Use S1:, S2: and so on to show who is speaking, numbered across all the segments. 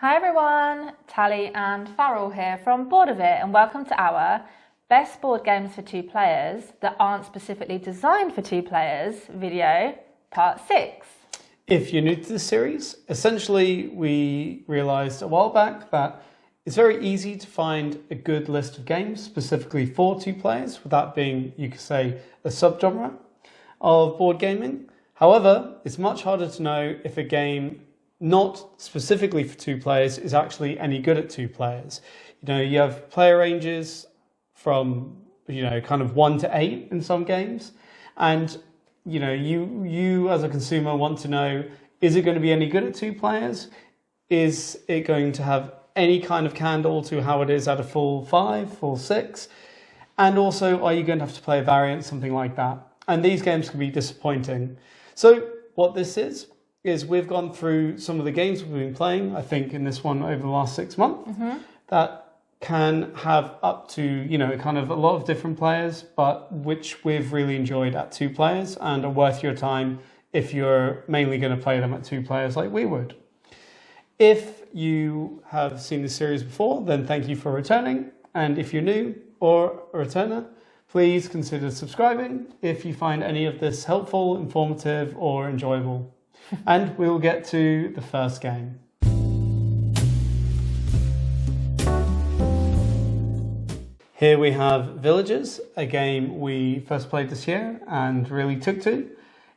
S1: Hi everyone, Tally and Farrell here from Board of It, and welcome to our Best Board Games for Two Players that aren't specifically designed for two players video, part 6.
S2: If you're new to this series, essentially we realised a while back that it's very easy to find a good list of games specifically for two players without being, you could say, a subgenre of board gaming. However, it's much harder to know if a game not specifically for two players is actually any good at two players. You have player ranges from, kind of 1 to 8 in some games. And, you as a consumer want to know, is it going to be any good at two players? Is it going to have any kind of candle to how it is at a full 5, full 6? And also, are you going to have to play a variant, something like that? And these games can be disappointing. So what this is we've gone through some of the games we've been playing, I think in this one over the last 6 months, that can have up to, kind of a lot of different players, but which we've really enjoyed at 2 players and are worth your time if you're mainly going to play them at 2 players like we would. If you have seen this series before, then thank you for returning. And if you're new or a returner, please consider subscribing if you find any of this helpful, informative, or enjoyable. And we'll get to the first game. Here we have Villagers, a game we first played this year and really took to.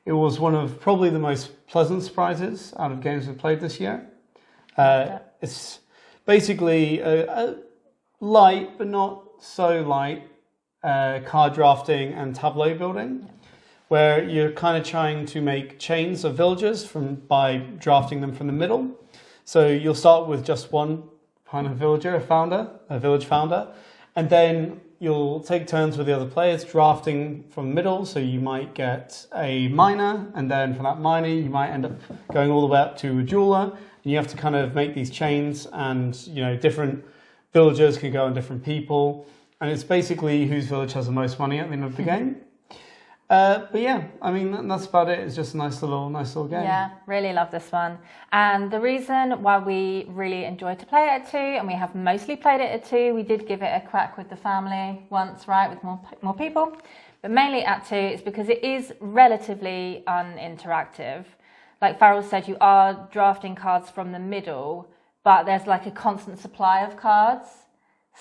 S2: It was one of probably the most pleasant surprises out of games we've played this year. It's basically a light, but not so light, card drafting and tableau building, where you're kind of trying to make chains of villagers by drafting them from the middle. So you'll start with just one kind of villager, a village founder, and then you'll take turns with the other players drafting from the middle. So you might get a miner, and then from that miner you might end up going all the way up to a jeweler, and you have to kind of make these chains, and different villagers can go on different people, and it's basically whose village has the most money at the end of the game. But yeah, I mean, that's about it. It's just a nice little game.
S1: Yeah, really love this one. And the reason why we really enjoyed to play it at 2, and we have mostly played it at 2, we did give it a crack with the family once, right, with more people. But mainly at 2, is because it is relatively uninteractive. Like Farrell said, you are drafting cards from the middle, but there's like a constant supply of cards.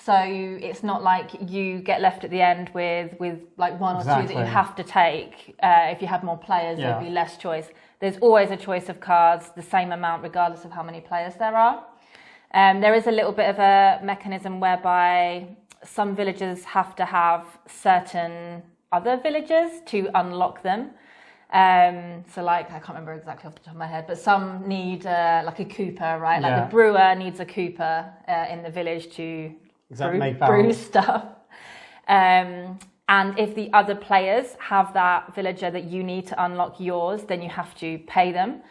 S1: So it's not like you get left at the end with like 1 or 2 that you have to take. If you have more players, there'd be less choice. There's always a choice of cards, the same amount regardless of how many players there are. There is a little bit of a mechanism whereby some villagers have to have certain other villagers to unlock them. So like, I can't remember exactly off the top of my head, but some need like a cooper, right? Like the brewer needs a cooper in the village to brew stuff. And if the other players have that villager that you need to unlock yours, then you have to pay them.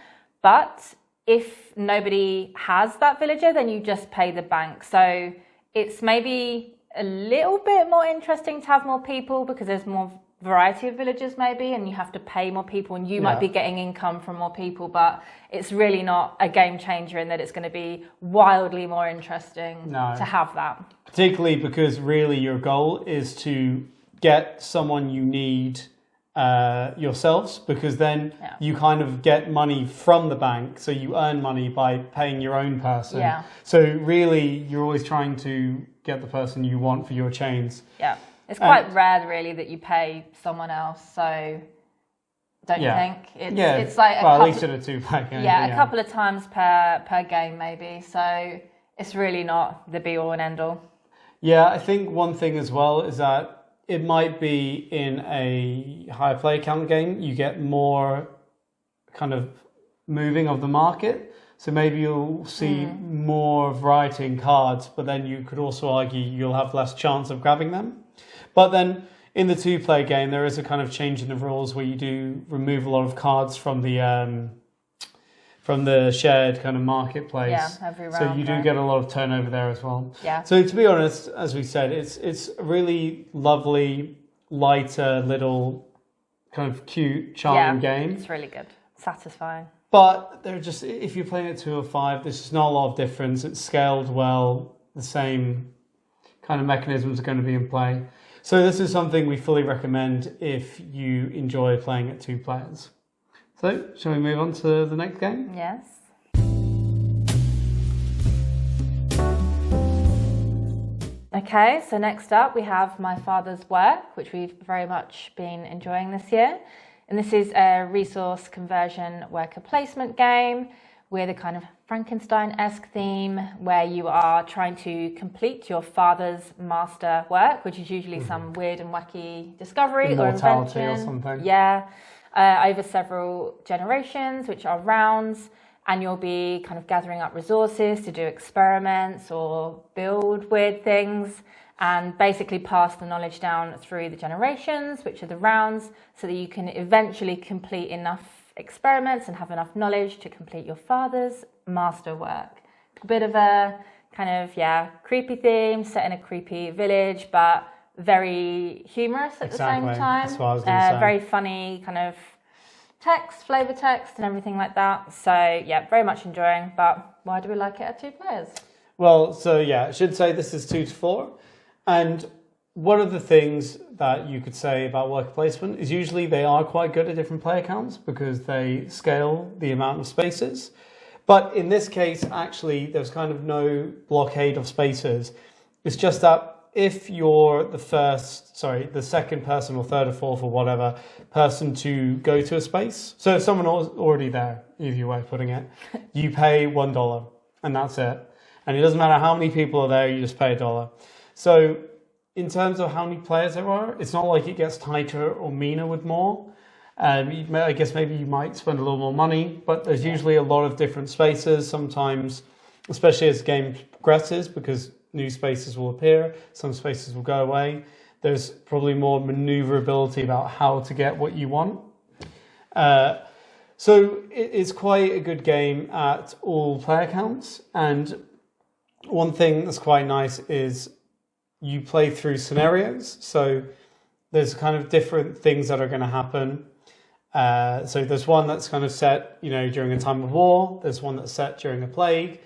S1: But if nobody has that villager, then you just pay the bank. So it's maybe a little bit more interesting to have more people because there's more variety of villagers maybe, and you have to pay more people, and you might be getting income from more people, but it's really not a game changer in that it's going to be wildly more interesting to have that.
S2: Particularly because really your goal is to get someone you need yourselves, because then you kind of get money from the bank, so you earn money by paying your own person. So really you're always trying to get the person you want for your chains. It's
S1: quite rare, really, that you pay someone else. So, don't you think? It's like
S2: at least at a 2-player game.
S1: A couple of times per game, maybe. So it's really not the be-all and end-all. Yeah,
S2: I think one thing as well is that it might be in a higher player count game, you get more kind of moving of the market. So maybe you'll see more variety in cards, but then you could also argue you'll have less chance of grabbing them. But then in the 2-player game, there is a kind of change in the rules where you do remove a lot of cards from the shared kind of marketplace.
S1: Every round.
S2: So you do get a lot of turnover there as well.
S1: Yeah.
S2: So to be honest, as we said, it's a really lovely, lighter, little, kind of cute, charming game.
S1: It's really good. Satisfying.
S2: But they're just, if you're playing at 2 or 5, there's just not a lot of difference. It's scaled well. The same kind of mechanisms are going to be in play. So this is something we fully recommend if you enjoy playing at 2 players. So, shall we move on to the next game?
S1: Yes. Okay, so next up we have My Father's Work, which we've very much been enjoying this year. And this is a resource conversion worker placement game with a kind of Frankenstein-esque theme where you are trying to complete your father's master work, which is usually some weird and wacky discovery or invention.
S2: Or something.
S1: Yeah, over several generations, which are rounds. And you'll be kind of gathering up resources to do experiments or build weird things and basically pass the knowledge down through the generations, which are the rounds, so that you can eventually complete enough experiments and have enough knowledge to complete your father's masterwork. A bit of a kind of, creepy theme, set in a creepy village, but very humorous at the same time.
S2: That's what I was going to say.
S1: Very funny kind of text, flavor text and everything like that. So yeah, very much enjoying, but why do we like it at 2 players?
S2: Well, so yeah, I should say this is 2 to 4. And one of the things that you could say about worker placement is usually they are quite good at different player counts because they scale the amount of spaces. But in this case, actually, there's kind of no blockade of spaces. It's just that if you're the second person or third or fourth or whatever person to go to a space, so if someone was already there, either way of putting it, you pay $1 and that's it. And it doesn't matter how many people are there, you just pay $1. So in terms of how many players there are, it's not like it gets tighter or meaner with more. I guess maybe you might spend a little more money, but there's usually a lot of different spaces sometimes, especially as the game progresses, because new spaces will appear, some spaces will go away. There's probably more maneuverability about how to get what you want. So it's quite a good game at all player counts. And one thing that's quite nice is you play through scenarios. So there's kind of different things that are going to happen. So there's one that's kind of set, during a time of war. There's one that's set during a plague.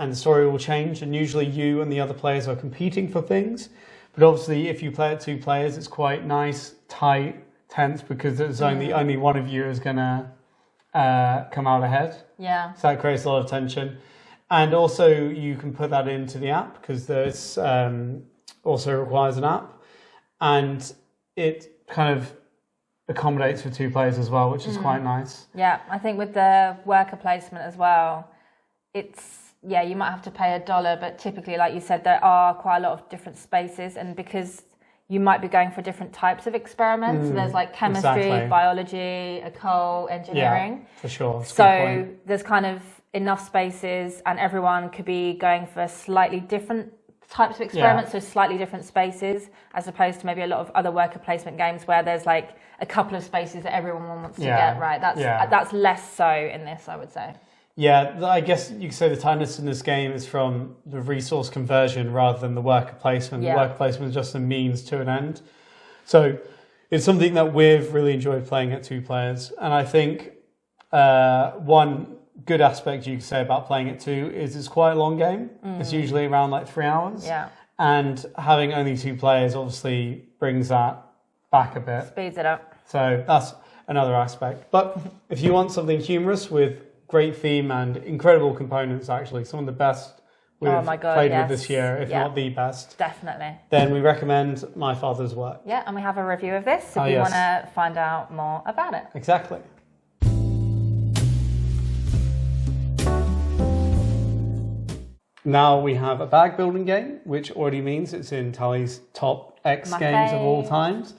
S2: And the story will change, and usually you and the other players are competing for things. But obviously, if you play at 2 players, it's quite nice, tight, tense, because there's only one of you is going to come out ahead.
S1: Yeah.
S2: So that creates a lot of tension. And also, you can put that into the app, because there's also requires an app. And it kind of accommodates for 2 players as well, which is quite nice.
S1: Yeah, I think with the worker placement as well, you might have to pay $1, but typically, like you said, there are quite a lot of different spaces, and because you might be going for different types of experiments, so there's like chemistry, biology, occult, engineering.
S2: Yeah, for sure.
S1: So there's kind of enough spaces, and everyone could be going for slightly different types of experiments, so slightly different spaces, as opposed to maybe a lot of other worker placement games where there's like a couple of spaces that everyone wants to get right. That's less so in this, I would say.
S2: Yeah, I guess you could say the tightness in this game is from the resource conversion rather than the worker placement. The worker placement is just a means to an end. So it's something that we've really enjoyed playing at 2 players. And I think one good aspect you could say about playing at 2 is it's quite a long game. It's usually around like 3 hours.
S1: Yeah.
S2: And having only 2 players obviously brings that back a bit.
S1: Speeds it up.
S2: So that's another aspect. But if you want something humorous with great theme and incredible components, actually, some of the best we've played with this year, if not the best.
S1: Definitely.
S2: Then we recommend My Father's Work.
S1: Yeah, and we have a review of this if you want to find out more about it.
S2: Exactly. Now we have a bag building game, which already means it's in Tally's top X games of all times.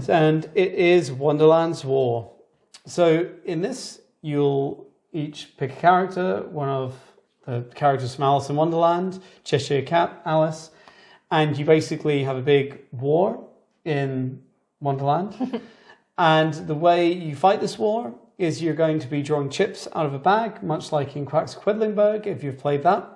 S2: And it is Wonderland's War. So in this, you'll each pick a character, one of the characters from Alice in Wonderland, Cheshire Cat, Alice, and you basically have a big war in Wonderland. And the way you fight this war is you're going to be drawing chips out of a bag, much like in Quacks Quedlinburg, if you've played that.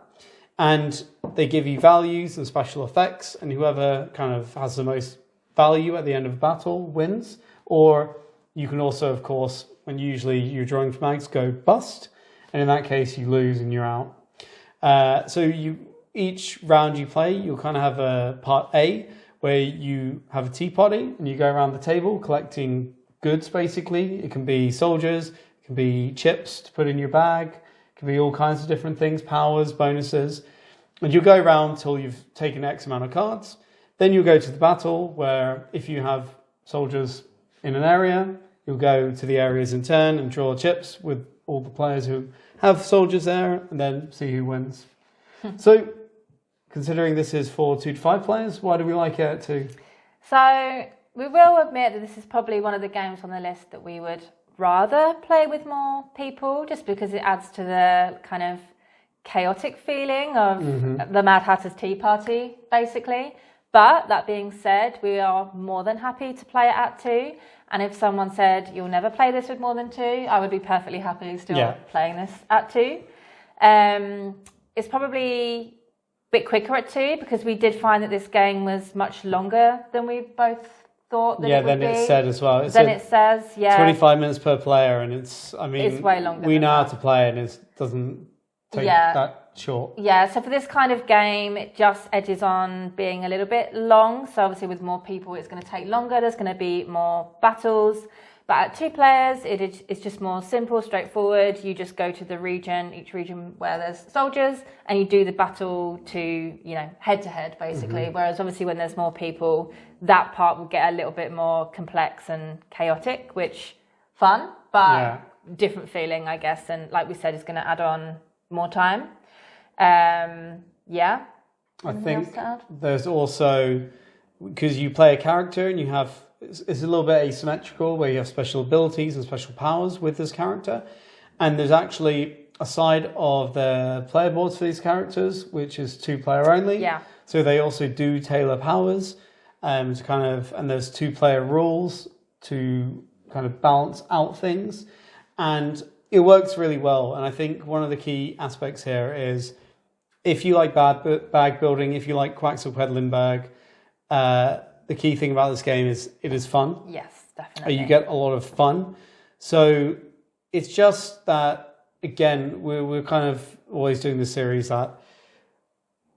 S2: And they give you values and special effects, and whoever kind of has the most value at the end of a battle wins. Or you can also, of course, and usually your drawing from mags go bust, and in that case you lose and you're out. So each round you play, you'll kind of have a part A where you have a tea party and you go around the table collecting goods basically. It can be soldiers, it can be chips to put in your bag, it can be all kinds of different things, powers, bonuses. And you'll go around till you've taken X amount of cards. Then you'll go to the battle where if you have soldiers in an area, you'll go to the areas in turn and draw chips with all the players who have soldiers there and then see who wins. So, considering this is for 2 to 5 players, why do we like it at 2?
S1: So, we will admit that this is probably one of the games on the list that we would rather play with more people, just because it adds to the kind of chaotic feeling of the Mad Hatter's Tea Party, basically. But that being said, we are more than happy to play it at 2. And if someone said, you'll never play this with more than 2, I would be perfectly happy still playing this at 2. It's probably a bit quicker at 2 because we did find that this game was much longer than we both thought that it would be.
S2: Yeah, then it said as well.
S1: Then it says,
S2: 25 minutes per player, and it's
S1: way longer.
S2: We know how to play it, and it doesn't take that short.
S1: Yeah, so for this kind of game, it just edges on being a little bit long. So obviously with more people, it's going to take longer. There's going to be more battles. But at 2 players, it's just more simple, straightforward. You just go to the region, each region where there's soldiers, and you do the battle to, head to head, basically. Whereas obviously when there's more people, that part will get a little bit more complex and chaotic, which fun, but different feeling, I guess. And like we said, it's going to add on more time.
S2: I think there's also, because you play a character and you have, it's a little bit asymmetrical where you have special abilities and special powers with this character. And there's actually a side of the player boards for these characters, which is 2 player only.
S1: Yeah.
S2: So they also do tailor powers to kind of, and there's 2 player rules to kind of balance out things. And it works really well. And I think one of the key aspects here is if you like bag building, if you like Quaxel-Quedlinburg, the key thing about this game is it is fun.
S1: Yes, definitely.
S2: You get a lot of fun. So it's just that, again, we're kind of always doing this series that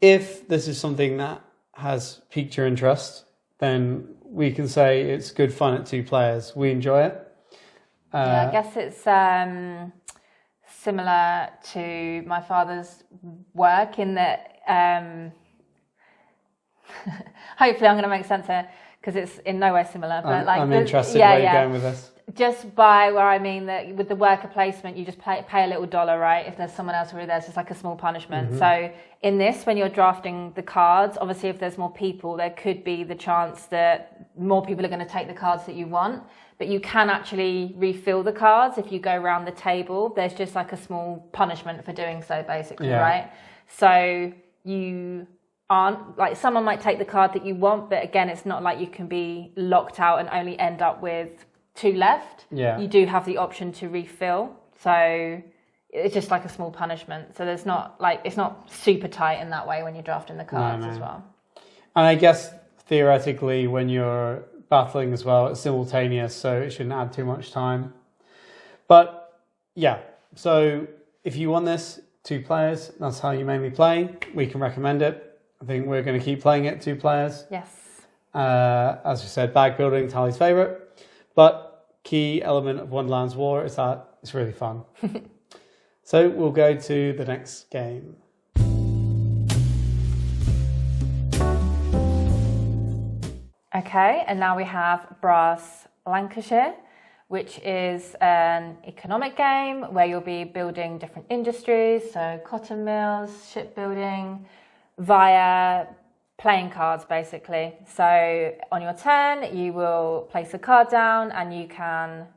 S2: if this is something that has piqued your interest, then we can say it's good fun at 2 players. We enjoy it.
S1: I guess it's similar to my father's work in that hopefully I'm going to make sense here because it's in no way similar. But
S2: I'm interested where you're going with this.
S1: Just by where I mean that with the worker placement, you just pay a little $1, right? If there's someone else already there, it's just like a small punishment. So in this, when you're drafting the cards, obviously if there's more people, there could be the chance that more people are going to take the cards that you want. But you can actually refill the cards if you go around the table. There's just like a small punishment for doing so, basically, right? So you aren't, like, someone might take the card that you want, but again, it's not like you can be locked out and only end up with 2 left. You do have the option to refill. So it's just like a small punishment. So there's not, like, it's not super tight in that way when you're drafting the cards as well. And
S2: I guess theoretically when you're battling as well, it's simultaneous, so it shouldn't add too much time. But yeah, so if you want this 2 players, that's how you mainly play. We can recommend it. I think we're going to keep playing it 2 players.
S1: Yes.
S2: As we said, bag building, Tally's favourite. But key element of Wonderland's War is that it's really fun. So we'll go to the next game.
S1: Okay, and now we have Brass Lancashire, which is an economic game where you'll be building different industries, so cotton mills, shipbuilding, via playing cards, basically. So on your turn, you will place a card down and you can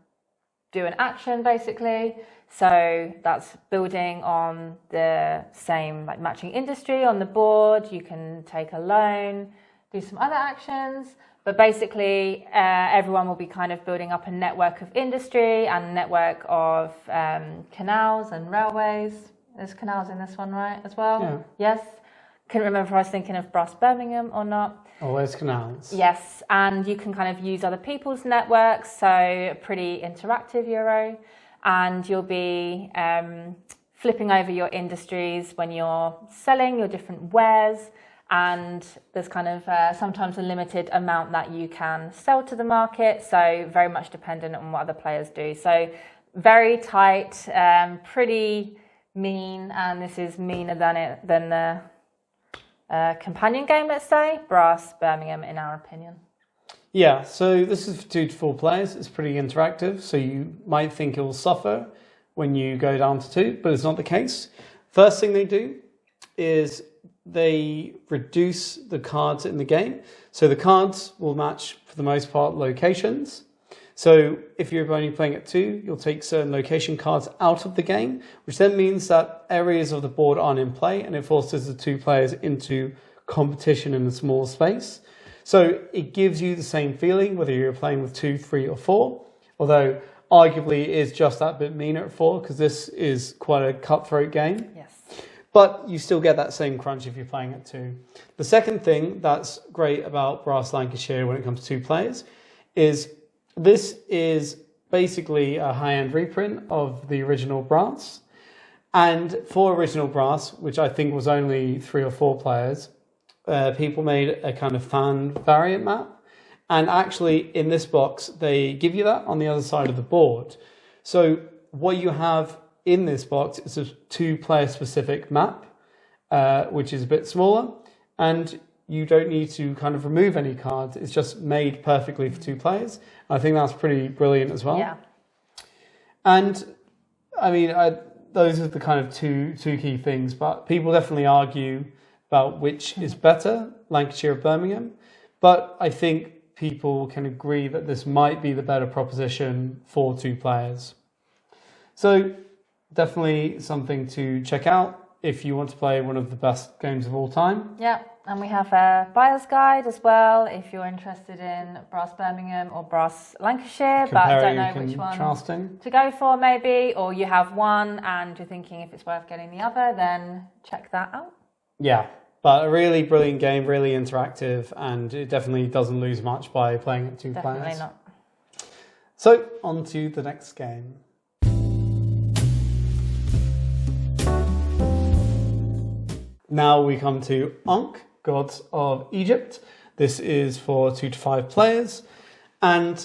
S1: do an action, basically. So that's building on the same, like, matching industry on the board. You can take a loan, do some other actions, but basically everyone will be kind of building up a network of industry and network of canals and railways. There's canals in this one, right, as well?
S2: Yeah.
S1: Yes. couldn't remember if I was thinking of Brass Birmingham or not.
S2: Always canals.
S1: Yes, and you can kind of use other people's networks, so pretty interactive Euro, and you'll be flipping over your industries when you're selling your different wares, and there's kind of sometimes a limited amount that you can sell to the market, so very much dependent on what other players do. So very tight, pretty mean, and this is meaner than the companion game, let's say, Brass Birmingham, in our opinion.
S2: Yeah, so this is for 2 to 4 players. It's pretty interactive, so you might think it will suffer when you go down to 2, but it's not the case. First thing they do is they reduce the cards in the game. So the cards will match, for the most part, locations. So if you're only playing at 2, you'll take certain location cards out of the game, which then means that areas of the board aren't in play, and it forces the 2 players into competition in a small space. So it gives you the same feeling whether you're playing with 2, 3 or 4, although arguably it is just that bit meaner at 4 because this is quite a cutthroat game.
S1: Yes.
S2: But you still get that same crunch if you're playing at 2. The second thing that's great about Brass Lancashire when it comes to 2 players is this is basically a high-end reprint of the original Brass. And for original Brass, which I think was only 3 or 4 players, people made a kind of fan variant map. And actually, in this box, they give you that on the other side of the board. So what you have in this box is a 2-player specific map, which is a bit smaller. And you don't need to kind of remove any cards. It's just made perfectly for 2 players. I think that's pretty brilliant as well.
S1: Yeah.
S2: And I mean, those are the kind of two key things, but people definitely argue about which is better, Lancashire or Birmingham. But I think people can agree that this might be the better proposition for 2 players. So definitely something to check out if you want to play one of the best games of all time.
S1: Yeah, and we have a buyer's guide as well if you're interested in Brass Birmingham or Brass Lancashire, but I don't know which one to go for maybe, or you have one and you're thinking if it's worth getting the other, then check that out.
S2: Yeah, but a really brilliant game, really interactive, and it definitely doesn't lose much by playing it 2 players.
S1: Definitely not.
S2: So, on to the next game. Now we come to Ankh, Gods of Egypt. This is for 2 to 5 players. And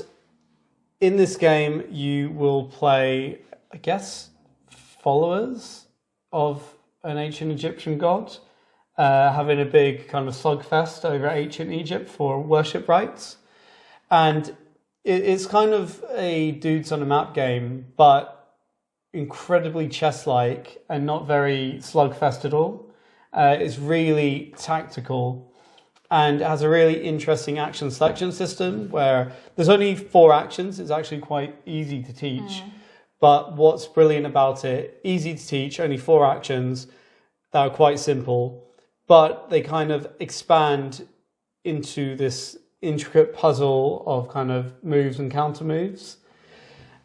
S2: in this game, you will play, I guess, followers of an ancient Egyptian god, having a big kind of slugfest over ancient Egypt for worship rites. And it's kind of a dudes on a map game, but incredibly chess-like and not very slugfest at all. It's really tactical and has a really interesting action selection system where there's only 4 actions. It's actually quite easy to teach. But what's brilliant about it, easy to teach, only 4 actions that are quite simple, but they kind of expand into this intricate puzzle of kind of moves and counter moves.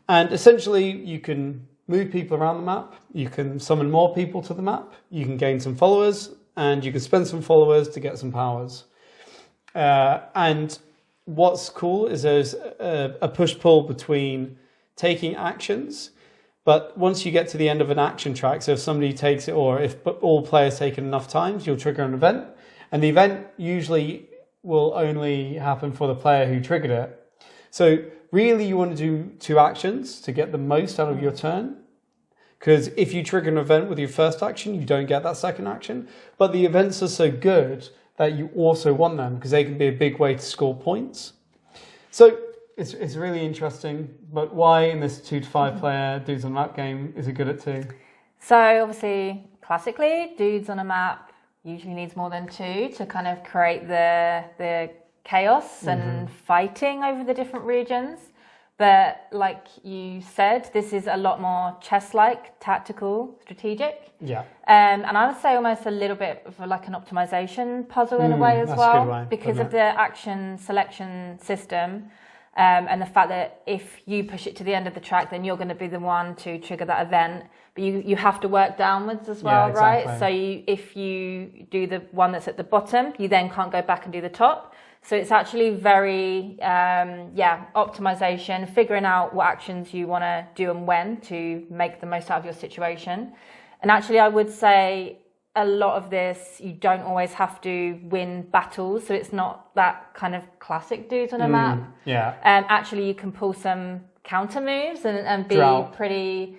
S2: And essentially you can move people around the map, you can summon more people to the map, you can gain some followers, and you can spend some followers to get some powers. And what's cool is there's a push-pull between taking actions, but once you get to the end of an action track, so if somebody takes it, or if all players take it enough times, you'll trigger an event, and the event usually will only happen for the player who triggered it. So really you want to do 2 actions to get the most out of your turn, because if you trigger an event with your first action, you don't get that second action. But the events are so good that you also want them because they can be a big way to score points. So it's really interesting. But why in this 2 to 5 player dudes on a map game is it good at 2?
S1: So obviously, classically, dudes on a map usually needs more than 2 to kind of create the chaos and fighting over the different regions. But like you said, this is a lot more chess-like, tactical, strategic.
S2: Yeah.
S1: And I would say almost a little bit of like an optimization puzzle in a way as well, because of the action selection system. And the fact that if you push it to the end of the track, then you're going to be the one to trigger that event. But you have to work downwards as well, right? So if you do the one that's at the bottom, you then can't go back and do the top. So it's actually very, optimization, figuring out what actions you want to do and when to make the most out of your situation. And actually, I would say a lot of this, you don't always have to win battles. So it's not that kind of classic dudes on a map. Actually, you can pull some counter moves and be pretty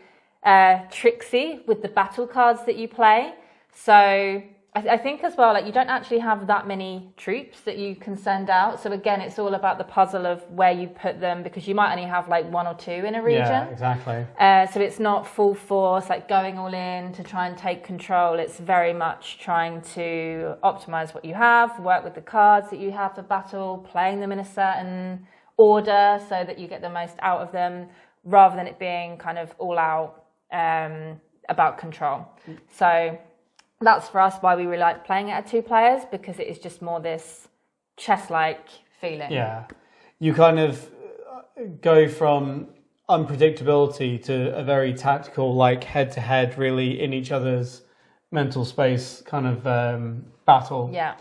S1: tricksy with the battle cards that you play. So I think as well, like you don't actually have that many troops that you can send out. So again, it's all about the puzzle of where you put them, because you might only have like 1 or 2 in a region.
S2: Yeah, exactly.
S1: So it's not full force, like going all in to try and take control. It's very much trying to optimize what you have, work with the cards that you have for battle, playing them in a certain order so that you get the most out of them, rather than it being kind of all out about control. So that's for us why we really like playing it at 2 players, because it is just more this chess-like feeling.
S2: Yeah, you kind of go from unpredictability to a very tactical, like head-to-head, really in each other's mental space kind of battle.
S1: Yeah.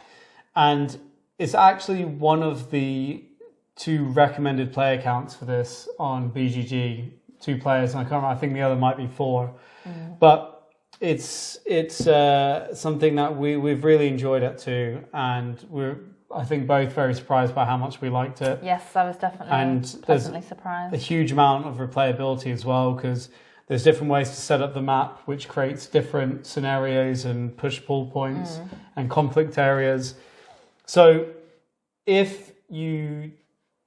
S2: And it's actually one of the 2 recommended play accounts for this on BGG, 2 players, and I can't remember, I think the other might be 4. But it's something that we've really enjoyed it too, and we're, I think, both very surprised by how much we liked it.
S1: Yes, I was definitely surprised.
S2: A huge amount of replayability as well, because there's different ways to set up the map, which creates different scenarios and push-pull points and conflict areas. So if you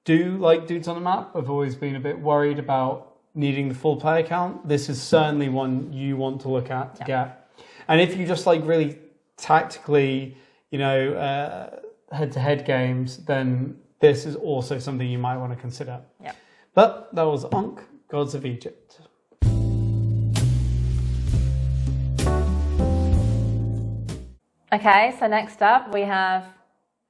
S2: do like dudes on the map, I've always been a bit worried about needing the full play account, this is certainly one you want to look at to get. And if you just like really tactically, head-to-head games, then this is also something you might want to consider.
S1: Yeah.
S2: But that was Ankh, Gods of Egypt.
S1: Okay, so next up we have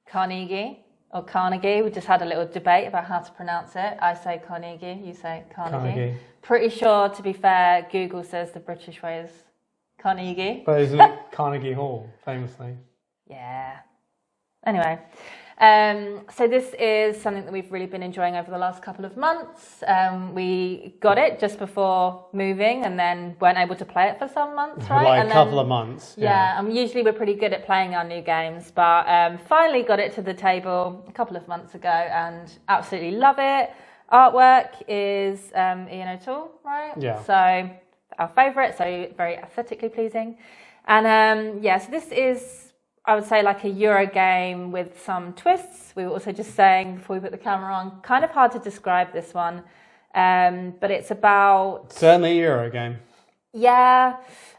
S1: Carnegie. Or Carnegie. We just had a little debate about how to pronounce it. I say Carnegie, you say Carnegie. Pretty sure, to be fair, Google says the British way is Carnegie.
S2: But isn't it Carnegie Hall, famously?
S1: Yeah. Anyway, so this is something that we've really been enjoying over the last couple of months. We got it just before moving and then weren't able to play it for some months, right?
S2: Like a couple of months.
S1: Yeah, and usually we're pretty good at playing our new games, but finally got it to the table a couple of months ago and absolutely love it. Artwork is Ian O'Toole, right?
S2: Yeah.
S1: So our favourite, so very aesthetically pleasing. And so this is, I would say, like a Euro game with some twists. We were also just saying before we put the camera on, kind of hard to describe this one, but it's about...
S2: Certainly a Euro game.
S1: Yeah,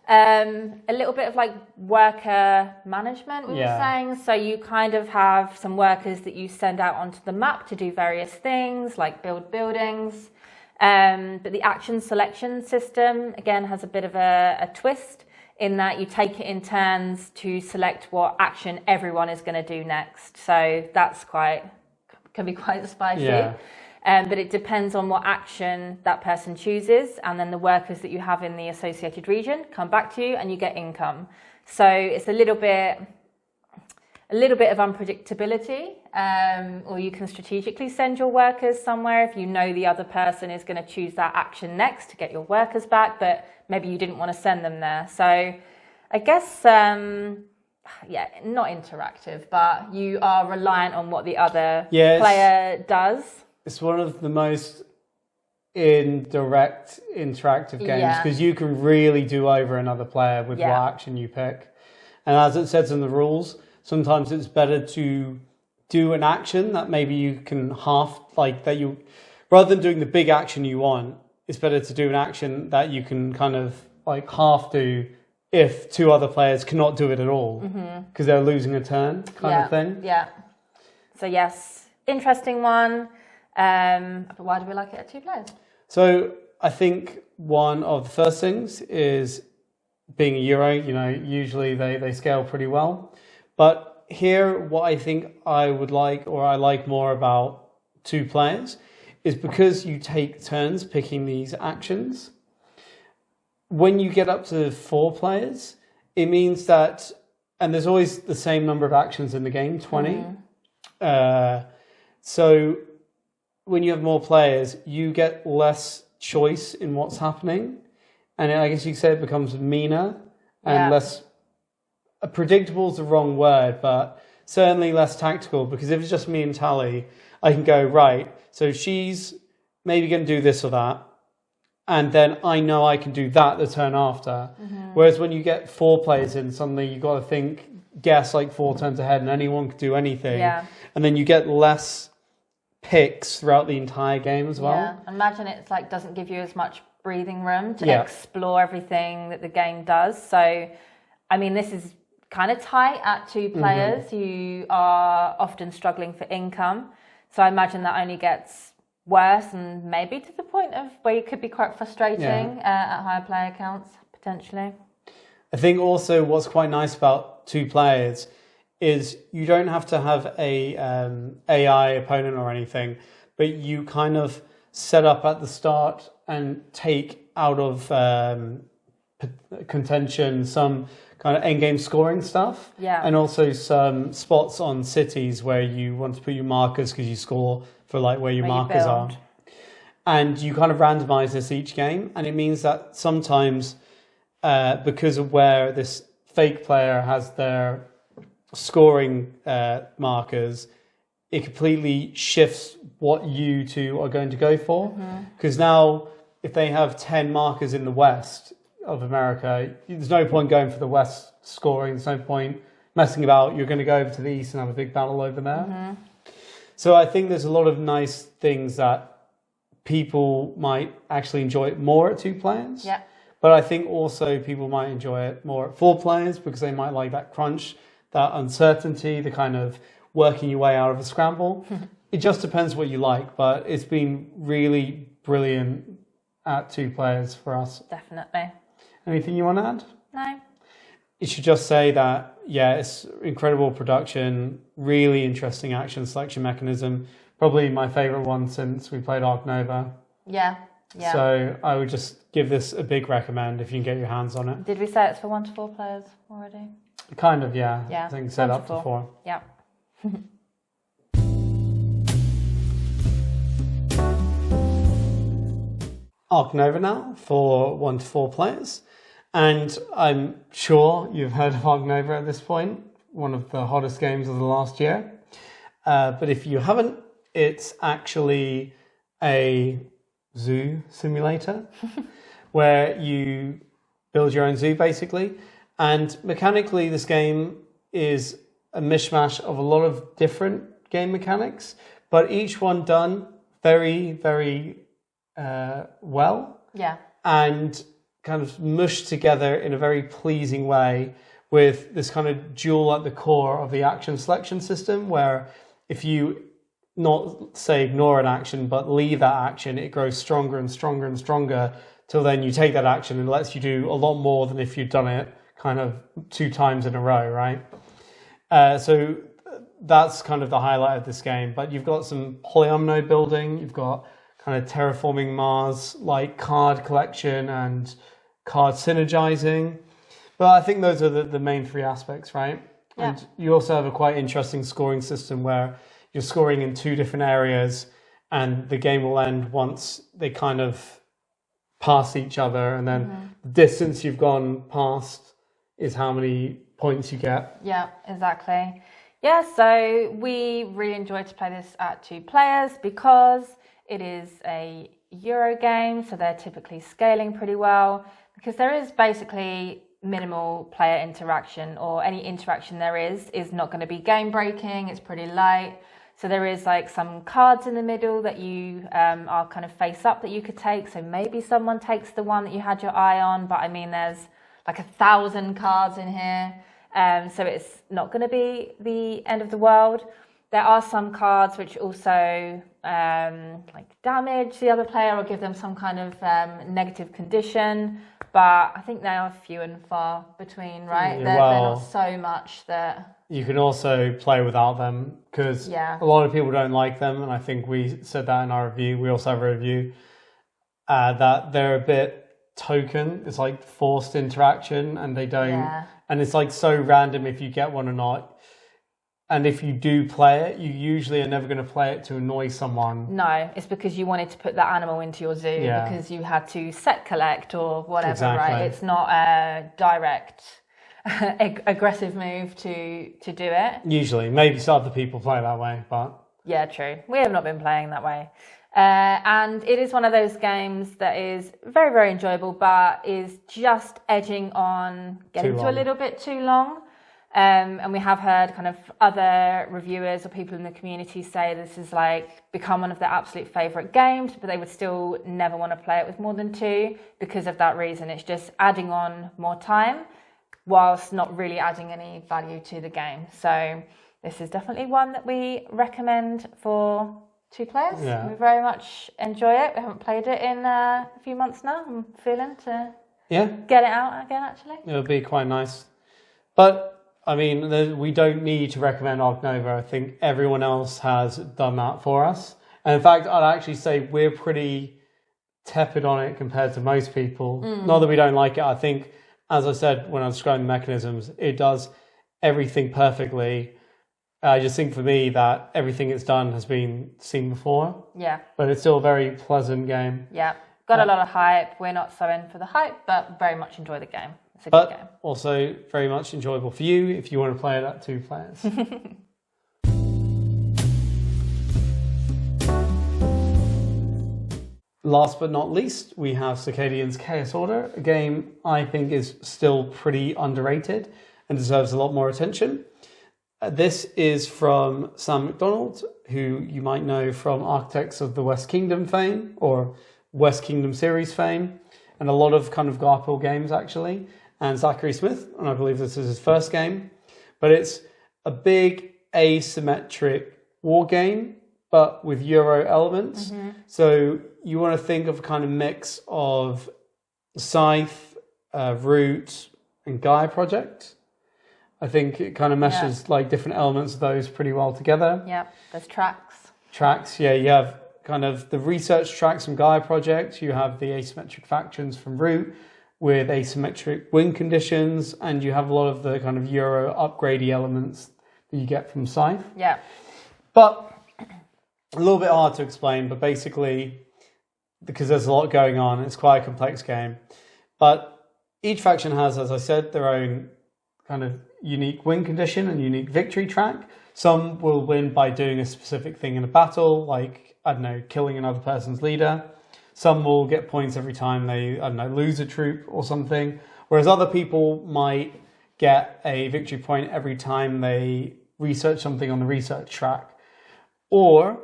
S1: a little bit of like worker management, we were saying. So you kind of have some workers that you send out onto the map to do various things, like build buildings. But the action selection system, again, has a bit of a twist, in that you take it in turns to select what action everyone is going to do next. So that's can be quite spicy.
S2: Yeah.
S1: But it depends on what action that person chooses, and then the workers that you have in the associated region come back to you and you get income. So it's a little bit of unpredictability, or you can strategically send your workers somewhere if you know the other person is going to choose that action next to get your workers back, but maybe you didn't want to send them there. So I guess, not interactive, but you are reliant on what the other player does.
S2: It's one of the most indirect interactive games, because you can really do over another player with what action you pick. And as it says in the rules, sometimes it's better to do an action that maybe you can rather than doing the big action you want, it's better to do an action that you can kind of like half do if 2 other players cannot do it at all, because they're losing a turn kind of thing.
S1: Yeah. So yes, interesting one. But why do we like it at 2 players?
S2: So I think one of the first things is being a Euro, usually they scale pretty well. But here, what I think I would like, or I like more about 2 players, is because you take turns picking these actions. When you get up to 4 players, it means that, and there's always the same number of actions in the game, 20. So when you have more players, you get less choice in what's happening. And I guess you could say it becomes meaner and less, predictable is the wrong word, but certainly less tactical, because if it's just me and Tally, I can go, right, so she's maybe going to do this or that, and then I know I can do that the turn after. Whereas when you get 4 players in, suddenly you've got to guess like 4 turns ahead, and anyone can do anything. And then you get less picks throughout the entire game as well.
S1: Yeah, imagine it's like doesn't give you as much breathing room to explore everything that the game does. So, I mean, this is kind of tight at 2 players. You are often struggling for income. So I imagine that only gets worse, and maybe to the point of where you could be quite frustrating at higher player counts, potentially.
S2: I think also what's quite nice about 2 players is you don't have to have a AI opponent or anything, but you kind of set up at the start and take out of contention some kind of endgame scoring stuff, and also some spots on cities where you want to put your markers because you score for like where your markers are. And you kind of randomize this each game, and it means that sometimes because of where this fake player has their scoring markers, it completely shifts what you 2 are going to go for. Because now if they have 10 markers in the west of America, there's no point going for the west scoring, there's no point messing about. You're going to go over to the east and have a big battle over there. So I think there's a lot of nice things that people might actually enjoy it more at 2 players. But I think also people might enjoy it more at 4 players because they might like that crunch, that uncertainty, the kind of working your way out of a scramble. It just depends what you like, but it's been really brilliant at 2 players for us.
S1: Definitely.
S2: Anything you want to add?
S1: No.
S2: You should just say that, it's incredible production, really interesting action selection mechanism. Probably my favourite one since we played Ark Nova.
S1: Yeah.
S2: So I would just give this a big recommend if you can get your hands on it.
S1: Did we say it's for 1 to 4 players already?
S2: Kind of, yeah. I think set up to 4.
S1: Yeah.
S2: Ark Nova now for 1 to 4 players. And I'm sure you've heard of Ark Nova at this point, one of the hottest games of the last year. But if you haven't, it's actually a zoo simulator where you build your own zoo, basically. And mechanically, this game is a mishmash of a lot of different game mechanics, but each one done very, very well. And kind of mushed together in a very pleasing way with this kind of jewel at the core of the action selection system, where if you not say ignore an action, but leave that action, it grows stronger and stronger and stronger till then you take that action and it lets you do a lot more than if you'd done it kind of 2 times in a row, right? So that's kind of the highlight of this game. But you've got some polyomino building, you've got kind of terraforming Mars, like card collection and card synergizing. But I think those are the main 3 aspects, right? And you also have a quite interesting scoring system where you're scoring in 2 different areas and the game will end once they kind of pass each other, and then the distance you've gone past is how many points you get. Yeah,
S1: exactly. Yeah, so we really enjoyed to play this at 2 players because it is a Euro game, so they're typically scaling pretty well because there is basically minimal player interaction, or any interaction there is not going to be game breaking. It's pretty light. So there is like some cards in the middle that you are kind of face up that you could take. So maybe someone takes the one that you had your eye on, but I mean, there's like 1,000 cards in here. So it's not going to be the end of the world. There are some cards which also like damage the other player or give them some kind of negative condition. but I think they are few and far between, right?
S2: Yeah,
S1: they're not so much that...
S2: You can also play without them, because a lot of people don't like them, and I think we said that in our review. We also have a review that they're a bit token. It's like forced interaction, and they don't... And it's like so random if you get one or not. And if you do play it, you usually are never going to play it to annoy someone.
S1: No, it's because you wanted to put that animal into your zoo because you had to set collect or whatever, right? It's not a direct aggressive move to do it.
S2: Usually. Maybe some other people play that way, but...
S1: Yeah, true. We have not been playing that way. And it is one of those games that is very, very enjoyable, but is just edging on getting to a little bit too long. And we have heard kind of other reviewers or people in the community say this is like become one of their absolute favourite games, but they would still never want to play it with more than two because of that reason. It's just adding on more time whilst not really adding any value to the game. So this is definitely one that we recommend for two players.
S2: Yeah.
S1: We very much enjoy it. We haven't played it in a few months now. I'm feeling to get it out again, actually.
S2: It'll be quite nice. But... I mean, we don't need to recommend Ark Nova. I think everyone else has done that for us. And in fact, I'd actually say we're pretty tepid on it compared to most people. Not that we don't like it. I think, as I said when I was describing the mechanisms, it does everything perfectly. I just think for me that everything it's done has been seen before.
S1: Yeah.
S2: But it's still a very pleasant game.
S1: Yeah. Got a lot of hype. We're not so in for the hype, but very much enjoy the game. It's a good game.
S2: Also very much enjoyable for you if you want to play it at two players. Last but not least, we have Circadians Chaos Order, a game I think is still pretty underrated and deserves a lot more attention. This is from Sam McDonald, who you might know from Architects of the West Kingdom fame, or West Kingdom series fame, and a lot of kind of Garphill games actually. And Zachary Smith, and I believe this is his first game. But it's a big asymmetric war game, but with Euro elements. So you want to think of a kind of mix of Scythe, Root, and Gaia Project. I think it kind of meshes like different elements of those pretty well together.
S1: Yeah, there's tracks.
S2: Tracks, yeah, you have kind of the research tracks from Gaia Project, you have the asymmetric factions from Root, with asymmetric win conditions, and you have a lot of the kind of Euro upgradey elements that you get from Scythe.
S1: Yeah.
S2: But a little bit hard to explain, but basically, because there's a lot going on, it's quite a complex game. But each faction has, as I said, their own kind of unique win condition and unique victory track. Some will win by doing a specific thing in a battle, like, I don't know, killing another person's leader. Some will get points every time they, I don't know, lose a troop or something. Whereas other people might get a victory point every time they research something on the research track. Or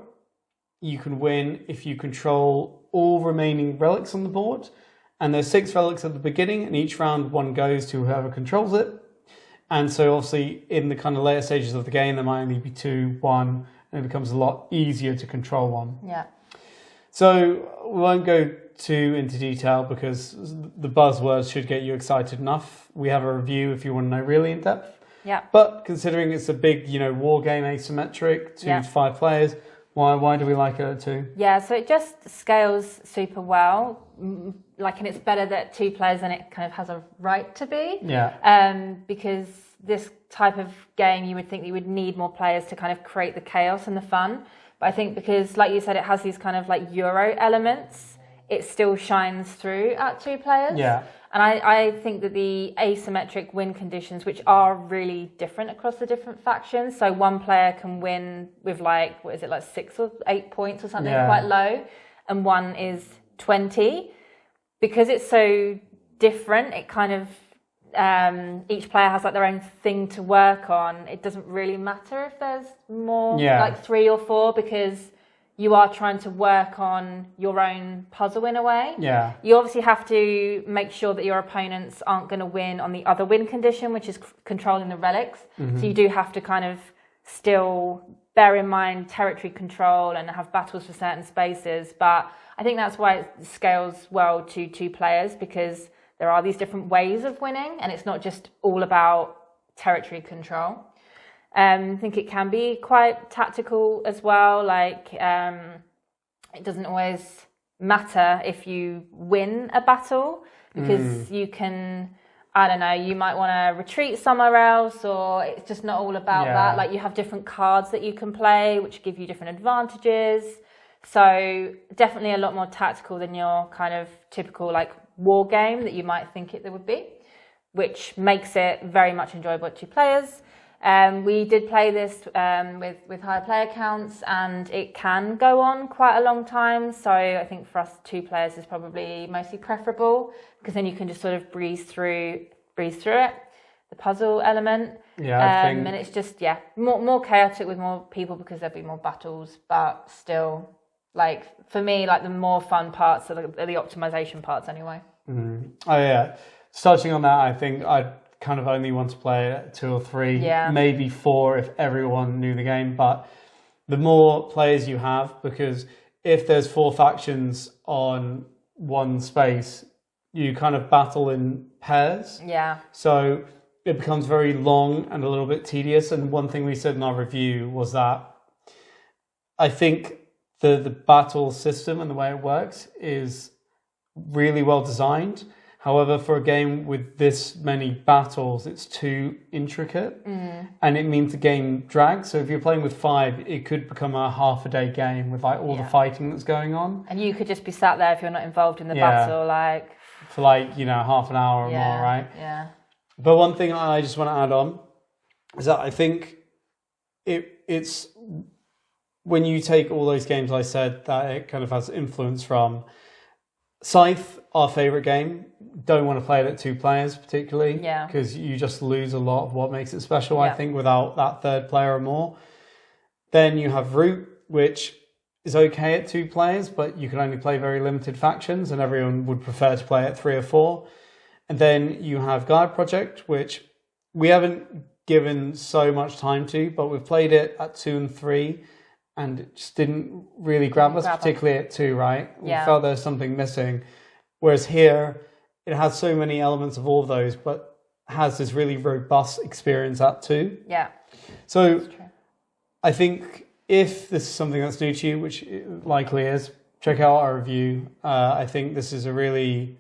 S2: you can win if you control all remaining relics on the board. And there's 6 relics at the beginning, and each round one goes to whoever controls it. And so obviously in the kind of later stages of the game, there might only be 2, 1, and it becomes a lot easier to control one.
S1: Yeah.
S2: So we won't go too into detail because the buzzwords should get you excited enough. We have a review if you want to know really in depth.
S1: Yeah.
S2: But considering it's a big, war game, asymmetric, 2 to 5 players, why do we like it at 2?
S1: Yeah, so it just scales super well. And it's better that 2 players than it kind of has a right to be.
S2: Yeah.
S1: Because this type of game, you would think you would need more players to kind of create the chaos and the fun. But I think because, like you said, it has these kind of like Euro elements, it still shines through at 2 players.
S2: Yeah.
S1: And I think that the asymmetric win conditions, which are really different across the different factions. So one player can win with 6 or 8 points or something quite low, and one is 20. Because it's so different, it kind of each player has like their own thing to work on. It doesn't really matter if there's more, like 3 or 4, because you are trying to work on your own puzzle in a way.
S2: Yeah.
S1: You obviously have to make sure that your opponents aren't going to win on the other win condition, which is controlling the relics. So you do have to kind of still bear in mind territory control and have battles for certain spaces. But I think that's why it scales well to 2 players, because there are these different ways of winning, and it's not just all about territory control. I think it can be quite tactical as well. Like, it doesn't always matter if you win a battle, because you can, I don't know, you might want to retreat somewhere else, or it's just not all about that. Like, you have different cards that you can play, which give you different advantages. So definitely a lot more tactical than your kind of typical like war game that you might think it would be, which makes it very much enjoyable to players. We did play this with higher player counts, and it can go on quite a long time. So I think for us, 2 players is probably mostly preferable, because then you can just sort of breeze through it, the puzzle element.
S2: Yeah, I think...
S1: and it's just more chaotic with more people, because there'll be more battles. But still, like for me, like the more fun parts are the optimization parts anyway.
S2: Oh yeah, touching on that, I think I'd kind of only want to play 2 or 3, maybe 4 if everyone knew the game. But the more players you have, because if there's 4 factions on one space, you kind of battle in pairs. Yeah. So it becomes very long and a little bit tedious. And one thing we said in our review was that I think the battle system and the way it works is really well designed. However, for a game with this many battles, it's too intricate, and it means the game drags. So if you're playing with 5, it could become a half-a-day game with like all the fighting that's going on. And
S1: you could just be sat there if you're not involved in the battle, like
S2: for like, you know, half an hour or more, right?
S1: Yeah.
S2: But one thing I just want to add on is that I think it's when you take all those games I said that it kind of has influence from. Scythe, our favourite game, don't want to play it at 2 players particularly, because you just lose a lot of what makes it special, I think, without that 3rd player or more. Then you have Root, which is okay at 2 players, but you can only play very limited factions, and everyone would prefer to play at 3 or 4. And then you have Guide Project, which we haven't given so much time to, but we've played it at 2 and 3. And it just didn't really grab us, particularly at 2, right? We felt there was something missing. Whereas here, it has so many elements of all of those, but has this really robust experience at 2. Yeah. So I think if this is something that's new to you, which it likely is, check out our review. I think this is a really,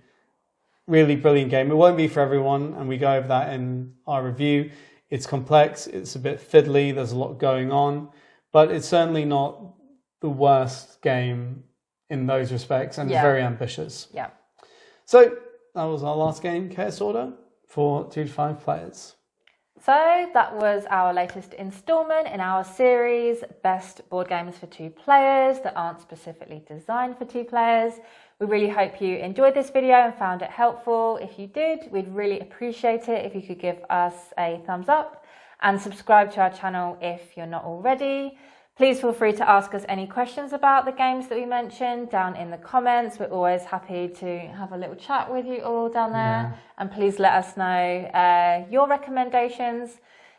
S2: really brilliant game. It won't be for everyone, and we go over that in our review. It's complex, it's a bit fiddly, there's a lot going on. But it's certainly not the worst game in those respects, and it's very ambitious. Yeah. So that was our last game, Chaos Order, for 2 to 5 players.
S1: So that was our latest instalment in our series, Best Board Games for 2 Players that aren't specifically designed for 2 players. We really hope you enjoyed this video and found it helpful. If you did, we'd really appreciate it if you could give us a thumbs up and subscribe to our channel if you're not already. Please feel free to ask us any questions about the games that we mentioned down in the comments. We're always happy to have a little chat with you all down there. And please let us know your recommendations.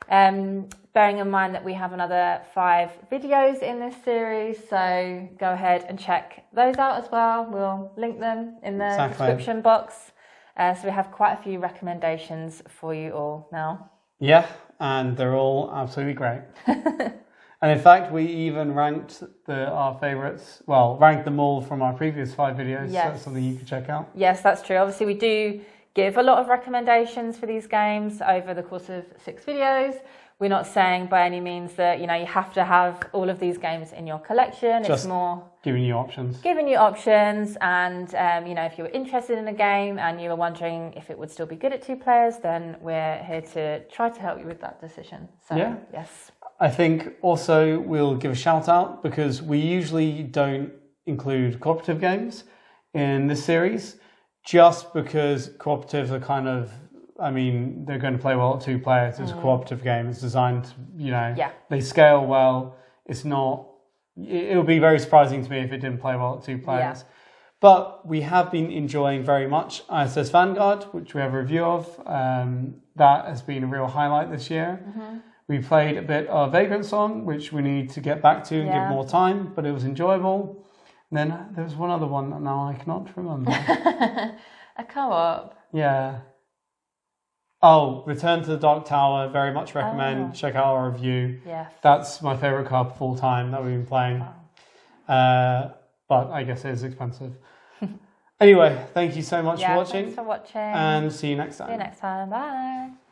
S1: Bearing in mind that we have another 5 videos in this series, so go ahead and check those out as well. We'll link them in the description box. So we have quite a few recommendations for you all now.
S2: Yeah, and they're all absolutely great. And in fact, we even ranked our favourites, ranked them all from our previous 5 videos. Yes. So that's something you can check out.
S1: Yes, that's true. Obviously, we do give a lot of recommendations for these games over the course of 6 videos. We're not saying by any means that, you know, you have to have all of these games in your collection.
S2: Just
S1: it's more
S2: giving you options.
S1: Giving you options, and, you know, if you were interested in a game and you were wondering if it would still be good at 2 players, then we're here to try to help you with that decision. So, yes.
S2: I think also we'll give a shout out, because we usually don't include cooperative games in this series, just because cooperatives are kind of, I mean, they're going to play well at 2 players. It's a cooperative game. It's designed to, you know, they scale well. It's not, it would be very surprising to me if it didn't play well at 2 players. Yeah. But we have been enjoying very much ISS Vanguard, which we have a review of. That has been a real highlight this year. We played a bit of Vagrant Song, which we need to get back to and give more time, but it was enjoyable. And then there was one other one that now I cannot remember.
S1: A co-op.
S2: Yeah. Oh, Return to the Dark Tower. Very much recommend.
S1: Oh.
S2: Check out our review.
S1: Yes.
S2: That's my favourite card of all time that we've been playing.
S1: Wow.
S2: But I guess it is expensive. Anyway, thank you so much for watching.
S1: Thanks for watching.
S2: And see you next time.
S1: See you next time. Bye.